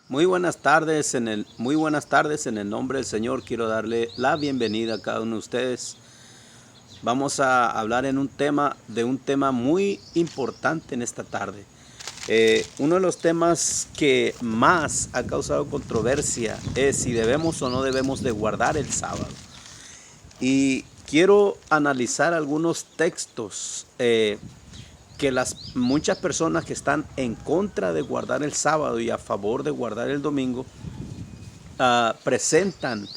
Muy buenas tardes en el nombre del Señor. Quiero darle la bienvenida a cada uno de ustedes. Vamos a hablar de un tema muy importante en esta tarde. Uno de los temas que más ha causado controversia es si debemos o no debemos de guardar el sábado. Y quiero analizar algunos textos que muchas personas que están en contra de guardar el sábado y a favor de guardar el domingo presentan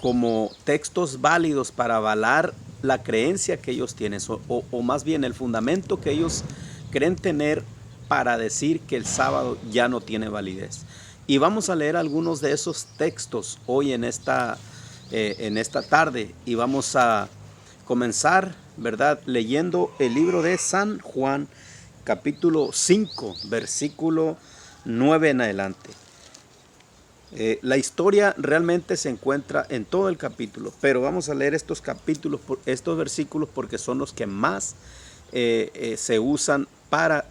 como textos válidos para avalar la creencia que ellos tienen o más bien el fundamento que ellos creen tener para decir que el sábado ya no tiene validez. Y vamos a leer algunos de esos textos hoy en esta tarde y vamos a comenzar, ¿verdad?, leyendo el libro de San Juan, capítulo 5, versículo 9 en adelante. La historia realmente se encuentra en todo el capítulo, pero vamos a leer estos versículos porque son los que más se usan para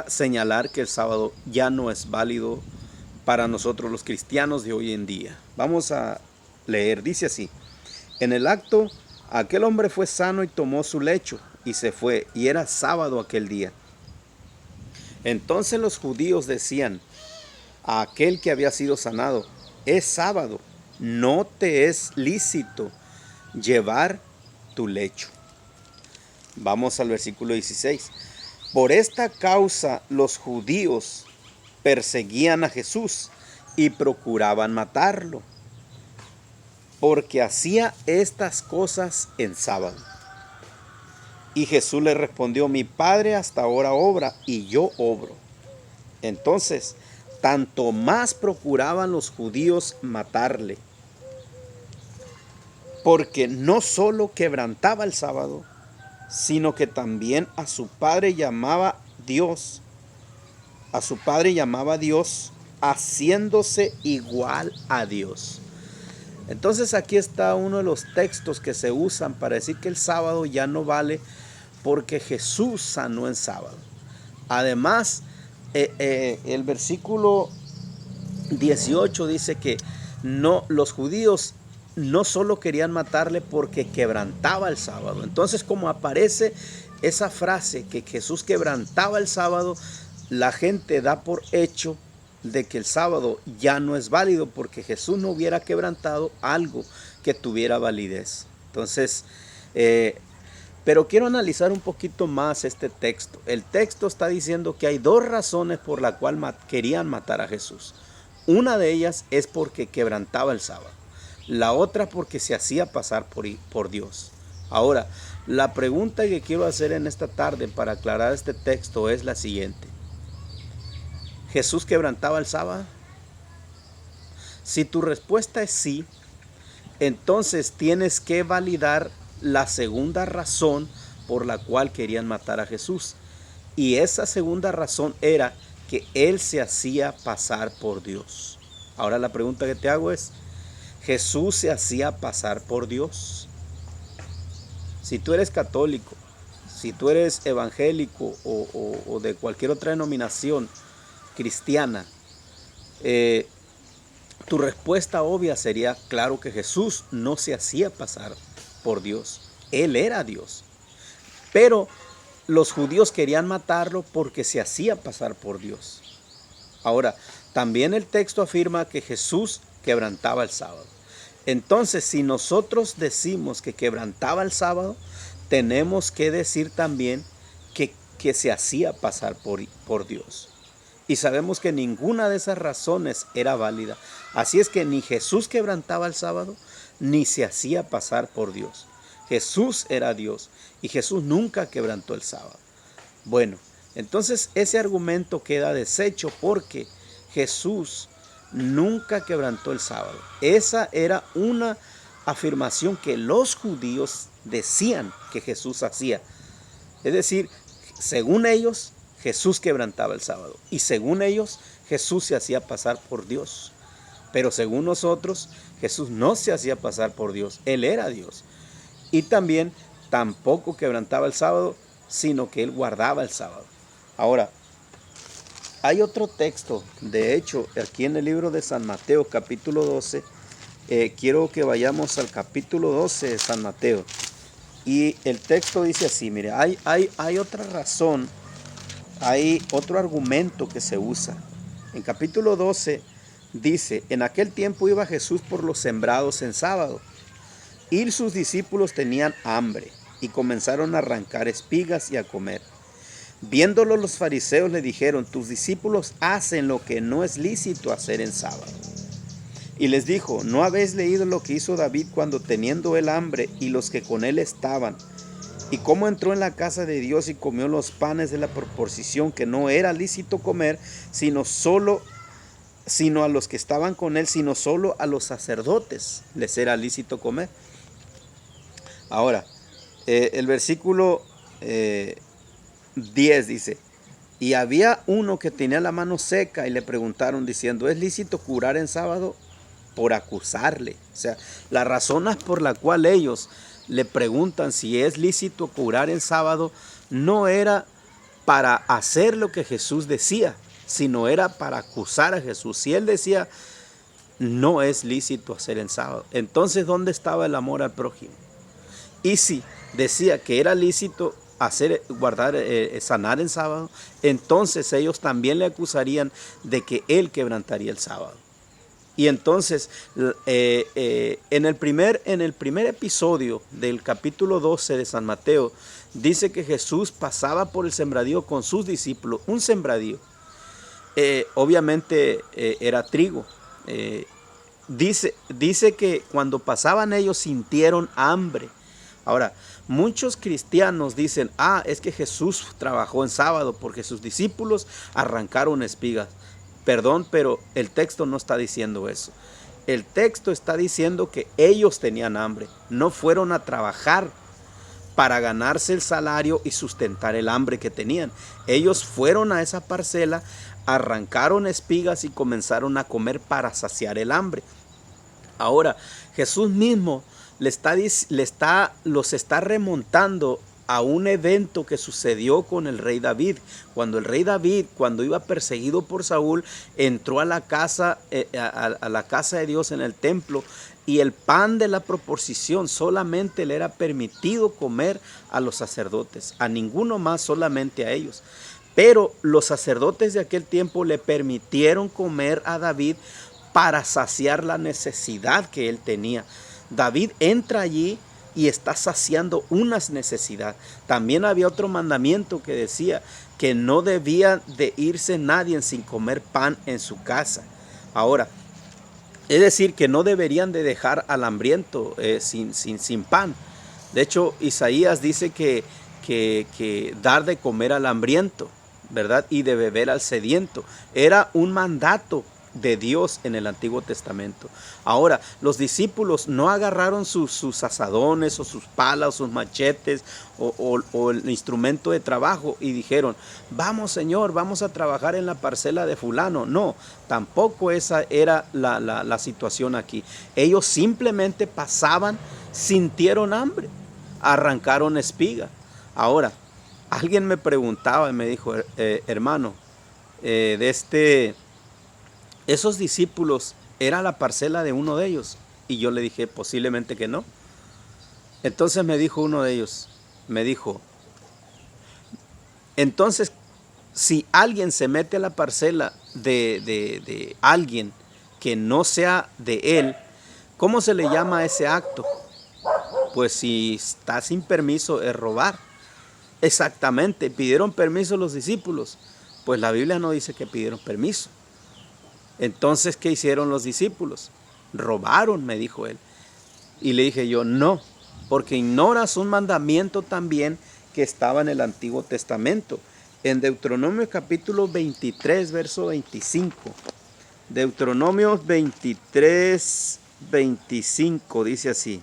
señalar que el sábado ya no es válido para nosotros los cristianos de hoy en día. Vamos a leer, dice así: en el acto, aquel hombre fue sano y tomó su lecho y se fue, y era sábado aquel día. Entonces los judíos decían a aquel que había sido sanado: es sábado, no te es lícito llevar tu lecho. Vamos al versículo 16. Por esta causa los judíos perseguían a Jesús y procuraban matarlo, porque hacía estas cosas en sábado. Y Jesús le respondió: mi Padre hasta ahora obra y yo obro. Entonces, tanto más procuraban los judíos matarle, porque no solo quebrantaba el sábado, sino que también a su Padre llamaba Dios, haciéndose igual a Dios. Entonces aquí está uno de los textos que se usan para decir que el sábado ya no vale porque Jesús sanó en sábado. Además, el versículo 18 dice que los judíos no solo querían matarle porque quebrantaba el sábado. Entonces, como aparece esa frase que Jesús quebrantaba el sábado, la gente da por hecho de que el sábado ya no es válido porque Jesús no hubiera quebrantado algo que tuviera validez. Entonces, pero quiero analizar un poquito más este texto. El texto está diciendo que hay dos razones por las cuales querían matar a Jesús. Una de ellas es porque quebrantaba el sábado. La otra porque se hacía pasar por Dios. Ahora, la pregunta que quiero hacer en esta tarde para aclarar este texto es la siguiente: ¿Jesús quebrantaba el sábado? Si tu respuesta es sí, entonces tienes que validar la segunda razón por la cual querían matar a Jesús. Y esa segunda razón era que Él se hacía pasar por Dios. Ahora la pregunta que te hago es: ¿Jesús se hacía pasar por Dios? Si tú eres católico, si tú eres evangélico o de cualquier otra denominación cristiana, tu respuesta obvia sería: claro que Jesús no se hacía pasar por Dios. Él era Dios. Pero los judíos querían matarlo porque se hacía pasar por Dios. Ahora, también el texto afirma que Jesús quebrantaba el sábado. Entonces, si nosotros decimos que quebrantaba el sábado, tenemos que decir también que se hacía pasar por Dios. Y sabemos que ninguna de esas razones era válida. Así es que ni Jesús quebrantaba el sábado, ni se hacía pasar por Dios. Jesús era Dios y Jesús nunca quebrantó el sábado. Bueno, entonces ese argumento queda deshecho porque Jesús nunca quebrantó el sábado. Esa era una afirmación que los judíos decían que Jesús hacía. Es decir, según ellos, Jesús quebrantaba el sábado. Y según ellos, Jesús se hacía pasar por Dios. Pero según nosotros, Jesús no se hacía pasar por Dios. Él era Dios. Y también tampoco quebrantaba el sábado, sino que Él guardaba el sábado. Ahora, Hay otro texto, de hecho, aquí en el libro de San Mateo, capítulo 12, quiero que vayamos al capítulo 12 de San Mateo. Y el texto dice así, mire, hay otra razón, hay otro argumento que se usa. En capítulo 12 dice, en aquel tiempo iba Jesús por los sembrados en sábado, y sus discípulos tenían hambre, y comenzaron a arrancar espigas y a comer. Viéndolo los fariseos le dijeron, tus discípulos hacen lo que no es lícito hacer en sábado. Y les dijo, ¿no habéis leído lo que hizo David cuando teniendo él hambre y los que con él estaban? Y cómo entró en la casa de Dios y comió los panes de la proposición que no era lícito comer, sino a los que estaban con él, sino solo a los sacerdotes les era lícito comer. Ahora, el versículo 10 dice, y había uno que tenía la mano seca y le preguntaron diciendo, ¿es lícito curar en sábado? Por acusarle. O sea, la razón por la cual ellos le preguntan si es lícito curar en sábado no era para hacer lo que Jesús decía, sino era para acusar a Jesús. Si él decía, no es lícito hacer en sábado, entonces ¿dónde estaba el amor al prójimo? Y si decía que era lícito sanar en sábado, entonces ellos también le acusarían de que él quebrantaría el sábado. Y entonces, en el primer episodio del capítulo 12 de San Mateo, dice que Jesús pasaba por el sembradío con sus discípulos, un sembradío. Obviamente era trigo. Dice que cuando pasaban ellos sintieron hambre. Ahora, muchos cristianos dicen, es que Jesús trabajó en sábado porque sus discípulos arrancaron espigas. Perdón, pero el texto no está diciendo eso. El texto está diciendo que ellos tenían hambre, no fueron a trabajar para ganarse el salario y sustentar el hambre que tenían. Ellos fueron a esa parcela, arrancaron espigas y comenzaron a comer para saciar el hambre. Ahora, Jesús mismo los está remontando a un evento que sucedió con el rey David. Cuando el rey David, cuando iba perseguido por Saúl, entró a la casa de Dios en el templo, y el pan de la proposición solamente le era permitido comer a los sacerdotes, a ninguno más, solamente a ellos. Pero los sacerdotes de aquel tiempo le permitieron comer a David para saciar la necesidad que él tenía. David entra allí y está saciando unas necesidades. También había otro mandamiento que decía que no debía de irse nadie sin comer pan en su casa. Ahora, es decir, que no deberían de dejar al hambriento sin pan. De hecho, Isaías dice que dar de comer al hambriento, ¿verdad? Y de beber al sediento. Era un mandato de Dios en el Antiguo Testamento. Ahora, los discípulos no agarraron sus azadones o sus palas o sus machetes o el instrumento de trabajo y dijeron, vamos Señor, vamos a trabajar en la parcela de fulano. No, tampoco esa era la situación aquí. Ellos simplemente pasaban, sintieron hambre, arrancaron espiga. Ahora, alguien me preguntaba y me dijo, hermano, esos discípulos, ¿era la parcela de uno de ellos? Y yo le dije, posiblemente que no. Entonces me dijo uno de ellos, entonces, si alguien se mete a la parcela de alguien que no sea de él, ¿cómo se le llama a ese acto? Pues si está sin permiso es robar. Exactamente, pidieron permiso los discípulos. Pues la Biblia no dice que pidieron permiso. Entonces, ¿qué hicieron los discípulos? Robaron, me dijo él. Y le dije yo, no, porque ignoras un mandamiento también que estaba en el Antiguo Testamento. En Deuteronomio capítulo 23, verso 25. Deuteronomio 23, 25, dice así.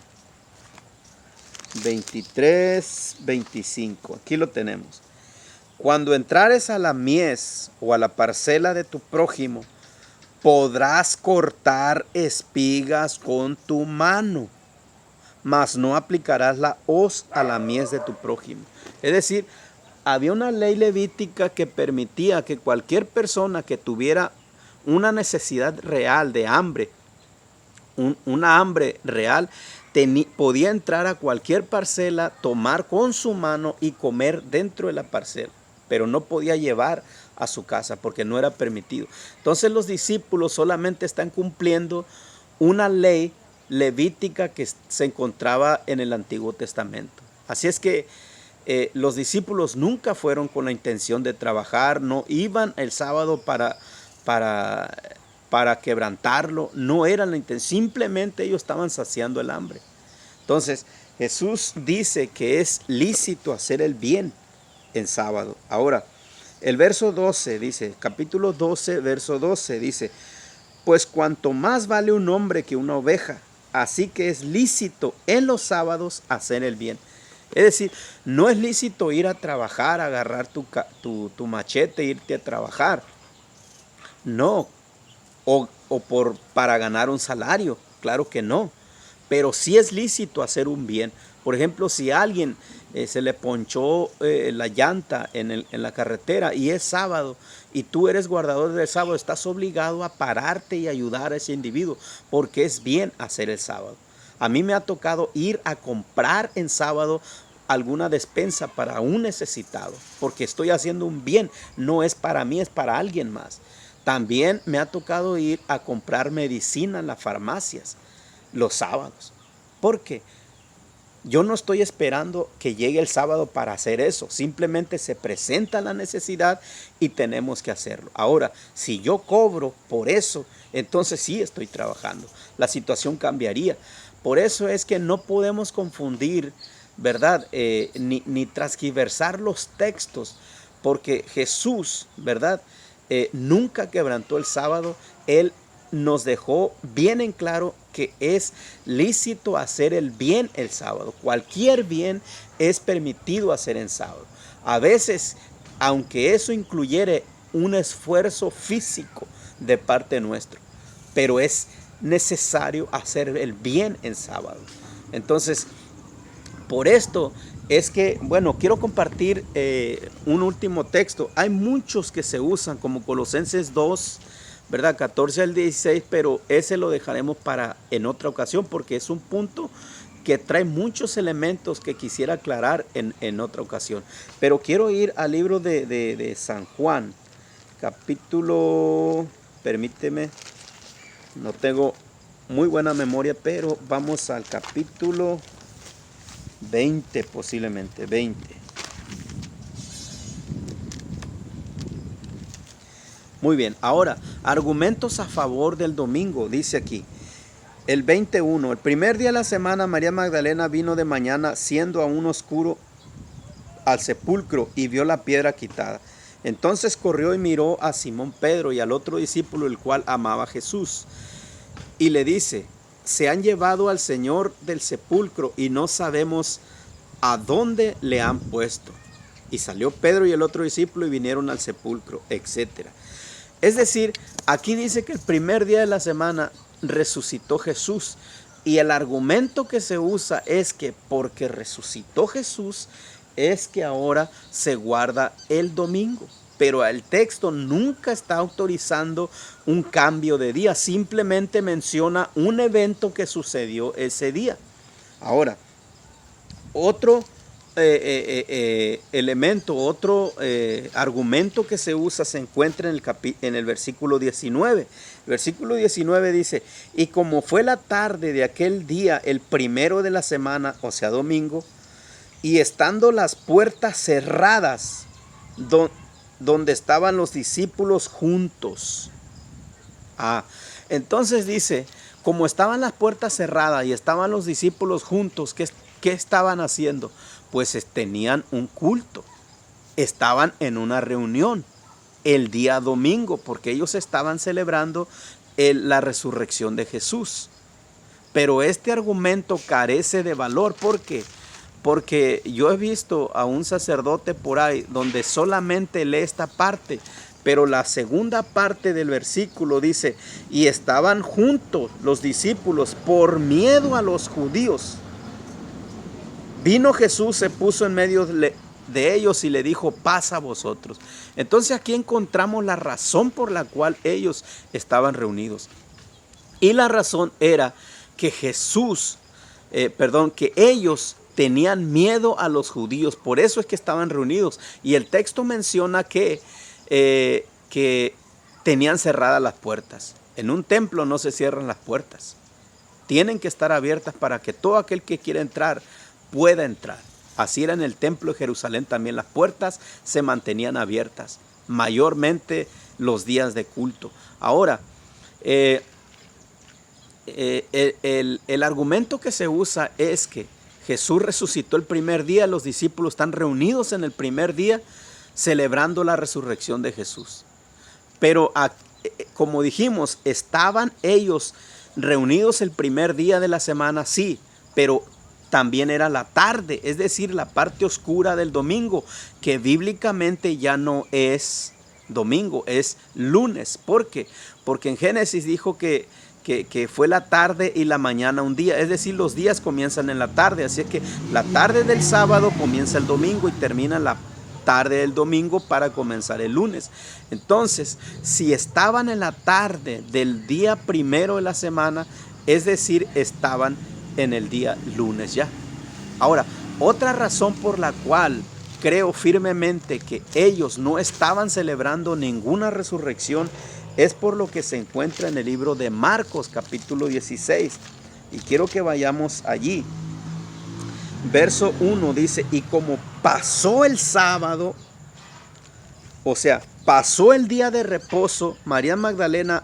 23, 25, aquí lo tenemos. Cuando entrares a la mies o a la parcela de tu prójimo, podrás cortar espigas con tu mano, mas no aplicarás la hoz a la mies de tu prójimo. Es decir, había una ley levítica que permitía que cualquier persona que tuviera una necesidad real de hambre, una hambre real, podía entrar a cualquier parcela, tomar con su mano y comer dentro de la parcela, pero no podía llevar a su casa porque no era permitido. Entonces los discípulos solamente están cumpliendo una ley levítica que se encontraba en el Antiguo Testamento. Así es que los discípulos nunca fueron con la intención de trabajar, no iban el sábado para quebrantarlo, no era la intención, simplemente ellos estaban saciando el hambre. Entonces Jesús dice que es lícito hacer el bien en sábado. Ahora, el verso 12 dice, capítulo 12, verso 12 dice, pues cuanto más vale un hombre que una oveja, así que es lícito en los sábados hacer el bien. Es decir, no es lícito ir a trabajar, agarrar tu machete e irte a trabajar. No, para ganar un salario, claro que no. Pero sí es lícito hacer un bien. Por ejemplo, si a alguien se le ponchó la llanta en la carretera y es sábado y tú eres guardador del sábado, estás obligado a pararte y ayudar a ese individuo porque es bien hacer el sábado. A mí me ha tocado ir a comprar en sábado alguna despensa para un necesitado porque estoy haciendo un bien, no es para mí, es para alguien más. También me ha tocado ir a comprar medicina en las farmacias los sábados, porque yo no estoy esperando que llegue el sábado para hacer eso, simplemente se presenta la necesidad y tenemos que hacerlo. Ahora, si yo cobro por eso, entonces sí estoy trabajando, la situación cambiaría. Por eso es que no podemos confundir, ¿verdad? Ni transgiversar los textos, porque Jesús, ¿verdad? Nunca quebrantó el sábado. Él nos dejó bien en claro que es lícito hacer el bien el sábado. Cualquier bien es permitido hacer en sábado. A veces, aunque eso incluyere un esfuerzo físico de parte nuestra, pero es necesario hacer el bien en sábado. Entonces, por esto es que, bueno, quiero compartir un último texto. Hay muchos que se usan, como Colosenses 2, ¿verdad? 14 al 16, pero ese lo dejaremos para en otra ocasión porque es un punto que trae muchos elementos que quisiera aclarar en otra ocasión. Pero quiero ir al libro de San Juan, capítulo, permíteme, no tengo muy buena memoria, pero vamos al capítulo 20 posiblemente, 20. Muy bien, ahora, argumentos a favor del domingo, dice aquí. El 21, el primer día de la semana María Magdalena vino de mañana, siendo aún oscuro, al sepulcro y vio la piedra quitada. Entonces corrió y miró a Simón Pedro y al otro discípulo, el cual amaba a Jesús. Y le dice, se han llevado al Señor del sepulcro y no sabemos a dónde le han puesto. Y salió Pedro y el otro discípulo y vinieron al sepulcro, etc. Es decir, aquí dice que el primer día de la semana resucitó Jesús. Y el argumento que se usa es que porque resucitó Jesús, es que ahora se guarda el domingo. Pero el texto nunca está autorizando un cambio de día, simplemente menciona un evento que sucedió ese día. Ahora, otro elemento, otro argumento que se usa se encuentra en el versículo 19. El versículo 19 dice, y como fue la tarde de aquel día, el primero de la semana, o sea domingo, y estando las puertas cerradas, donde estaban los discípulos juntos. Entonces dice, como estaban las puertas cerradas y estaban los discípulos juntos, ¿qué estaban haciendo? Pues tenían un culto, estaban en una reunión el día domingo, porque ellos estaban celebrando la resurrección de Jesús. Pero este argumento carece de valor, ¿por qué? Porque yo he visto a un sacerdote por ahí donde solamente lee esta parte, pero la segunda parte del versículo dice, y estaban juntos los discípulos por miedo a los judíos. Vino Jesús, se puso en medio de de ellos y le dijo: paz a vosotros. Entonces aquí encontramos la razón por la cual ellos estaban reunidos. Y la razón era que que ellos tenían miedo a los judíos. Por eso es que estaban reunidos. Y el texto menciona que tenían cerradas las puertas. En un templo no se cierran las puertas. Tienen que estar abiertas para que todo aquel que quiera entrar pueda entrar. Así era en el templo de Jerusalén también. Las puertas se mantenían abiertas, mayormente los días de culto. Ahora, el argumento que se usa es que Jesús resucitó el primer día. Los discípulos están reunidos en el primer día celebrando la resurrección de Jesús. Pero como dijimos, estaban ellos reunidos el primer día de la semana, sí, pero también era la tarde, es decir, la parte oscura del domingo, que bíblicamente ya no es domingo, es lunes. ¿Por qué? Porque en Génesis dijo que fue la tarde y la mañana un día, es decir, los días comienzan en la tarde, así que la tarde del sábado comienza el domingo y termina la tarde del domingo para comenzar el lunes. Entonces, si estaban en la tarde del día primero de la semana, es decir, estaban en el día lunes ya. Ahora, otra razón por la cual creo firmemente que ellos no estaban celebrando ninguna resurrección es por lo que se encuentra en el libro de Marcos, capítulo 16. Y quiero que vayamos allí. Verso 1 dice: y como pasó el sábado, o sea, pasó el día de reposo, María Magdalena,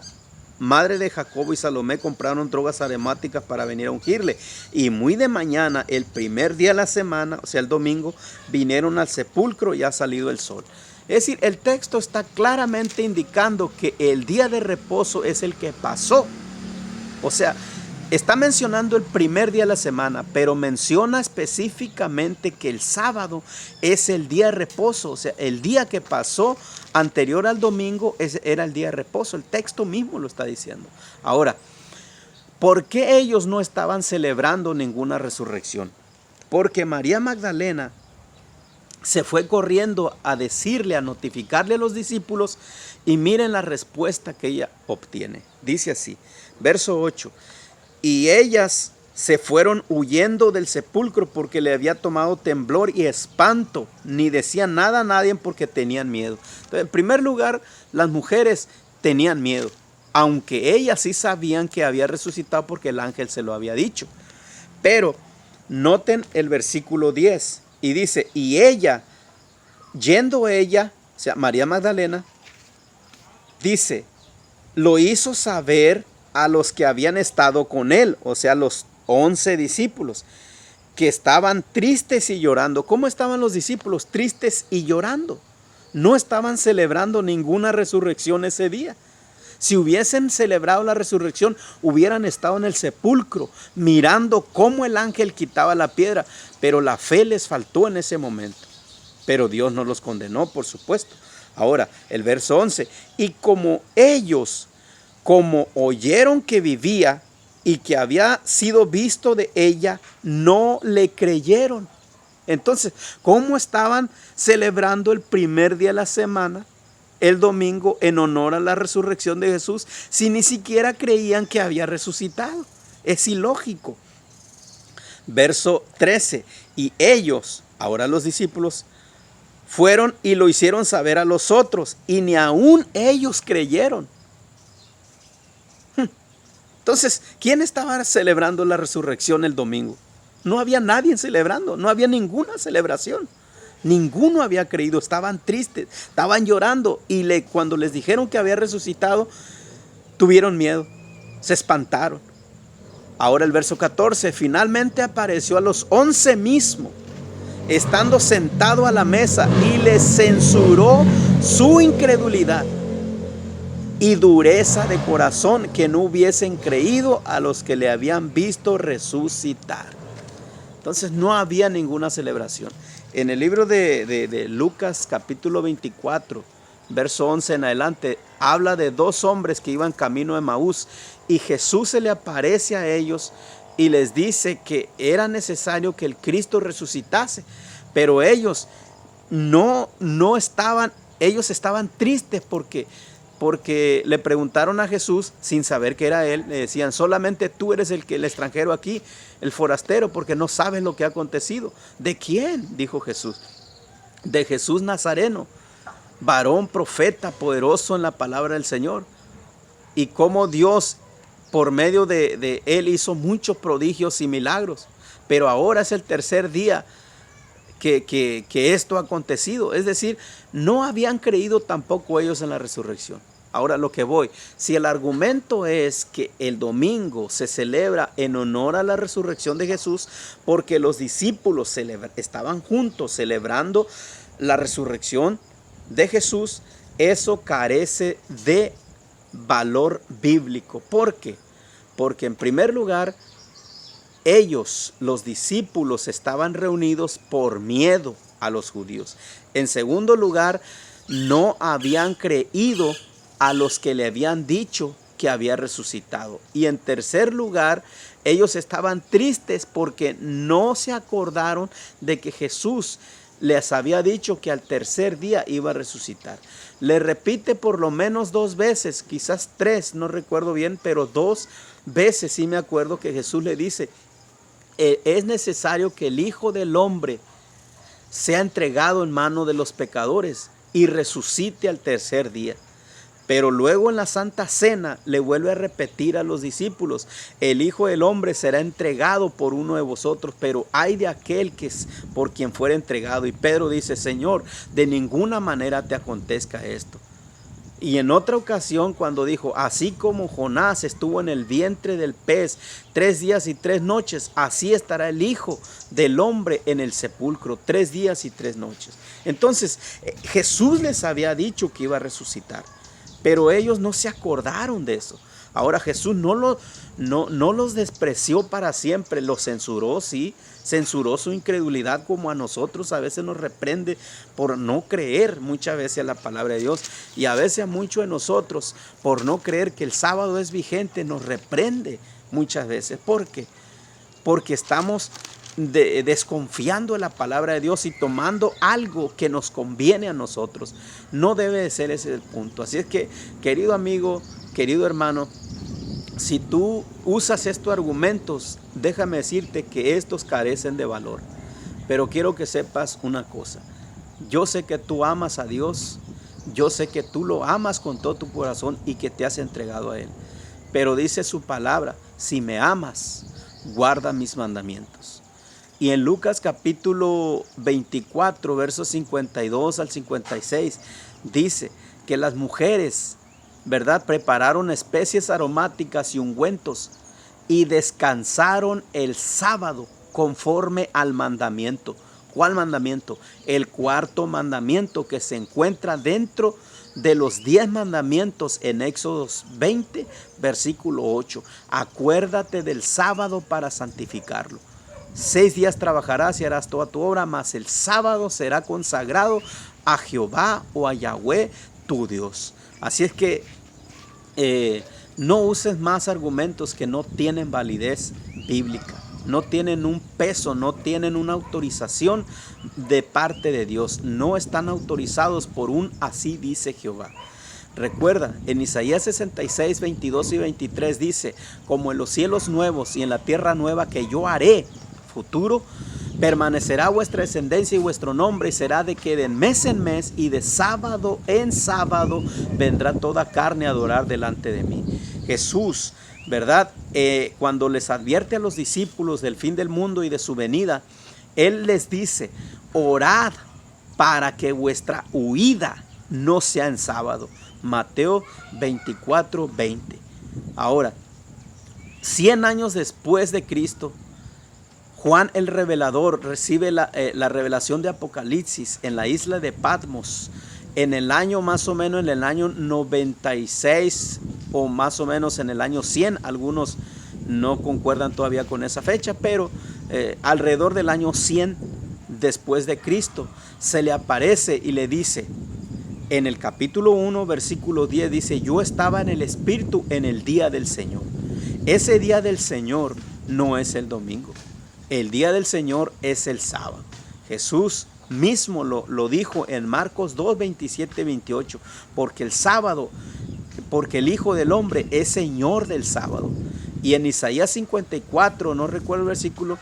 madre de Jacobo y Salomé, compraron drogas aromáticas para venir a ungirle. Y muy de mañana, el primer día de la semana, o sea, el domingo, vinieron al sepulcro y ha salido el sol. Es decir, el texto está claramente indicando que el día de reposo es el que pasó. O sea, está mencionando el primer día de la semana, pero menciona específicamente que el sábado es el día de reposo. O sea, el día que pasó anterior al domingo era el día de reposo. El texto mismo lo está diciendo. Ahora, ¿por qué ellos no estaban celebrando ninguna resurrección? Porque María Magdalena se fue corriendo a decirle, a notificarle a los discípulos, y miren la respuesta que ella obtiene. Dice así, verso 8: y ellas se fueron huyendo del sepulcro porque le había tomado temblor y espanto, ni decían nada a nadie porque tenían miedo. Entonces, en primer lugar, las mujeres tenían miedo, aunque ellas sí sabían que había resucitado porque el ángel se lo había dicho. Pero noten el versículo 10 y dice: y ella, yendo ella, o sea, María Magdalena, dice, lo hizo saber a los que habían estado con él, o sea, los 11 discípulos, que estaban tristes y llorando. ¿Cómo estaban los discípulos? Tristes y llorando. No estaban celebrando ninguna resurrección ese día. Si hubiesen celebrado la resurrección, hubieran estado en el sepulcro, mirando cómo el ángel quitaba la piedra, pero la fe les faltó en ese momento. Pero Dios no los condenó, por supuesto. Ahora, el verso 11, y como ellos, como oyeron que vivía y que había sido visto de ella, no le creyeron. Entonces, ¿cómo estaban celebrando el primer día de la semana, el domingo, en honor a la resurrección de Jesús, si ni siquiera creían que había resucitado? Es ilógico. Verso 13, y ellos, ahora los discípulos, fueron y lo hicieron saber a los otros, y ni aún ellos creyeron. Entonces, ¿quién estaba celebrando la resurrección el domingo? No había nadie celebrando, no había ninguna celebración. Ninguno había creído, estaban tristes, estaban llorando, y cuando les dijeron que había resucitado, tuvieron miedo, se espantaron. Ahora el verso 14, finalmente apareció a los 11 mismos, estando sentado a la mesa, y les censuró su incredulidad y dureza de corazón, que no hubiesen creído a los que le habían visto resucitar. Entonces no había ninguna celebración. En el libro de Lucas capítulo 24, verso 11 en adelante, habla de dos hombres que iban camino de Maús, y Jesús se le aparece a ellos y les dice que era necesario que el Cristo resucitase, pero ellos no estaban, ellos estaban tristes porque le preguntaron a Jesús sin saber que era él, le decían, solamente tú eres el extranjero aquí, el forastero, porque no sabes lo que ha acontecido. ¿De quién? Dijo Jesús. De Jesús Nazareno, varón, profeta, poderoso en la palabra del Señor. Y cómo Dios, por medio de él, hizo muchos prodigios y milagros. Pero ahora es el tercer día que esto ha acontecido. Es decir, no habían creído tampoco ellos en la resurrección. Ahora lo que voy, si el argumento es que el domingo se celebra en honor a la resurrección de Jesús, porque los discípulos estaban juntos celebrando la resurrección de Jesús, eso carece de valor bíblico. ¿Por qué? Porque en primer lugar, ellos, los discípulos, estaban reunidos por miedo a los judíos. En segundo lugar, no habían creído a los que le habían dicho que había resucitado. Y en tercer lugar, ellos estaban tristes porque no se acordaron de que Jesús les había dicho que al tercer día iba a resucitar. Le repite por lo menos 2 veces, quizás 3, no recuerdo bien, pero 2 veces sí me acuerdo que Jesús le dice, es necesario que el Hijo del Hombre sea entregado en mano de los pecadores y resucite al tercer día. Pero luego en la Santa Cena le vuelve a repetir a los discípulos, el Hijo del Hombre será entregado por uno de vosotros, pero ay de aquel que es por quien fuera entregado. Y Pedro dice, Señor, de ninguna manera te acontezca esto. Y en otra ocasión cuando dijo, así como Jonás estuvo en el vientre del pez 3 días y 3 noches, así estará el Hijo del Hombre en el sepulcro 3 días y 3 noches. Entonces Jesús les había dicho que iba a resucitar, pero ellos no se acordaron de eso. Ahora Jesús no los despreció para siempre, los censuró, sí, censuró su incredulidad, como a nosotros a veces nos reprende por no creer muchas veces a la palabra de Dios, y a veces a muchos de nosotros por no creer que el sábado es vigente nos reprende muchas veces. ¿Por qué? Porque estamos desconfiando de la palabra de Dios y tomando algo que nos conviene a nosotros. No debe de ser ese el punto. Así es que, querido amigo, querido hermano, si tú usas estos argumentos, déjame decirte que estos carecen de valor. Pero quiero que sepas una cosa. Yo sé que tú amas a Dios, yo sé que tú lo amas con todo tu corazón y que te has entregado a Él. Pero dice su palabra, si me amas, guarda mis mandamientos. Y en Lucas capítulo 24, versos 52 al 56, dice que las mujeres, ¿verdad?, prepararon especies aromáticas y ungüentos y descansaron el sábado conforme al mandamiento. ¿Cuál mandamiento? El 4.º mandamiento que se encuentra dentro de los 10 mandamientos en Éxodo 20, versículo 8. Acuérdate del sábado para santificarlo. 6 días trabajarás y harás toda tu obra, mas el sábado será consagrado a Jehová o a Yahweh tu Dios. Así es que no uses más argumentos que no tienen validez bíblica, no tienen un peso, no tienen una autorización de parte de Dios, no están autorizados por un así dice Jehová. Recuerda, en Isaías 66, 22 y 23 dice, como en los cielos nuevos y en la tierra nueva que yo haré, futuro, permanecerá vuestra descendencia y vuestro nombre, y será de que de mes en mes y de sábado en sábado vendrá toda carne a adorar delante de mí. Jesús, ¿verdad? Cuando les advierte a los discípulos del fin del mundo y de su venida, Él les dice, orad para que vuestra huida no sea en sábado. Mateo 24, 20. Ahora, 100 años después de Cristo, Juan el Revelador recibe la revelación de Apocalipsis en la isla de Patmos en el año más o menos en el año 96 o más o menos en el año 100. Algunos no concuerdan todavía con esa fecha, pero alrededor del año 100 después de Cristo se le aparece y le dice en el capítulo 1 versículo 10, dice, yo estaba en el Espíritu en el día del Señor. Ese día del Señor no es el domingo. El día del Señor es el sábado. Jesús mismo lo dijo en Marcos 2, 27, 28, porque el sábado, porque el Hijo del Hombre es Señor del sábado. Y en Isaías 54, no recuerdo el versículo,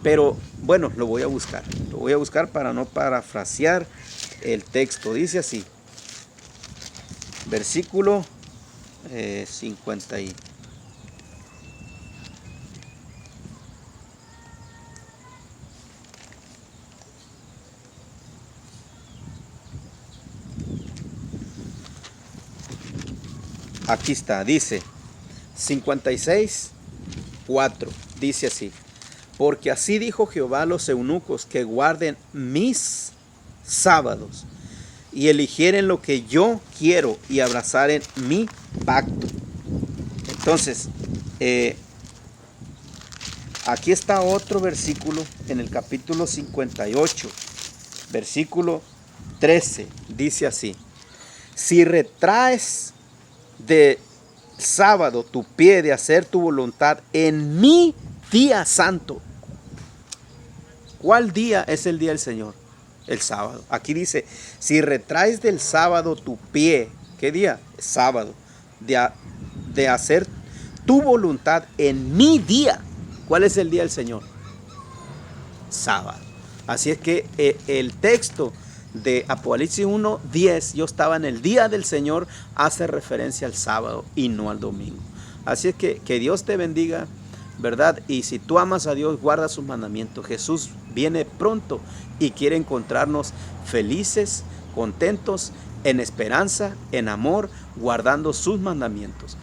pero bueno, lo voy a buscar para no parafrasear el texto. Dice así, versículo 50 y... Aquí está, dice 56, 4, dice así: porque así dijo Jehová a los eunucos que guarden mis sábados y eligieren lo que yo quiero y abrazaren mi pacto. Entonces, aquí está otro versículo en el capítulo 58, versículo 13, dice así: si retraes de sábado tu pie de hacer tu voluntad en mi día santo. ¿Cuál día es el día del Señor? El sábado. Aquí dice, si retraes del sábado tu pie, ¿qué día? Sábado. De hacer tu voluntad en mi día. ¿Cuál es el día del Señor? Sábado. Así es que el texto de Apocalipsis 1:10, yo estaba en el día del Señor, hace referencia al sábado y no al domingo. Así es que Dios te bendiga, ¿verdad? Y si tú amas a Dios, guarda sus mandamientos. Jesús viene pronto y quiere encontrarnos felices, contentos, en esperanza, en amor, guardando sus mandamientos.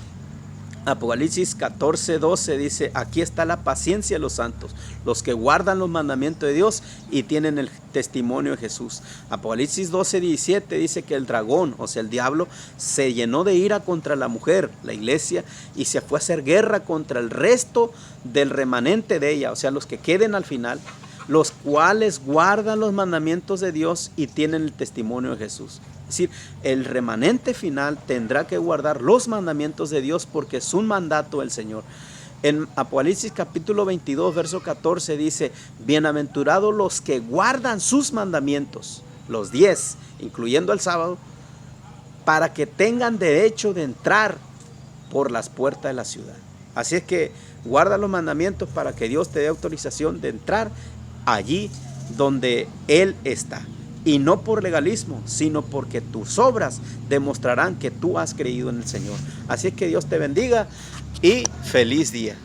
Apocalipsis 14:12 dice, aquí está la paciencia de los santos, los que guardan los mandamientos de Dios y tienen el testimonio de Jesús. Apocalipsis 12:17 dice que el dragón, o sea el diablo, se llenó de ira contra la mujer, la iglesia, y se fue a hacer guerra contra el resto del remanente de ella, o sea los que queden al final, los cuales guardan los mandamientos de Dios y tienen el testimonio de Jesús. Es decir, el remanente final tendrá que guardar los mandamientos de Dios porque es un mandato del Señor. En Apocalipsis capítulo 22, verso 14 dice, bienaventurados los que guardan sus mandamientos, los 10, incluyendo el sábado, para que tengan derecho de entrar por las puertas de la ciudad. Así es que guarda los mandamientos para que Dios te dé autorización de entrar allí donde Él está. Y no por legalismo, sino porque tus obras demostrarán que tú has creído en el Señor. Así es que Dios te bendiga y feliz día.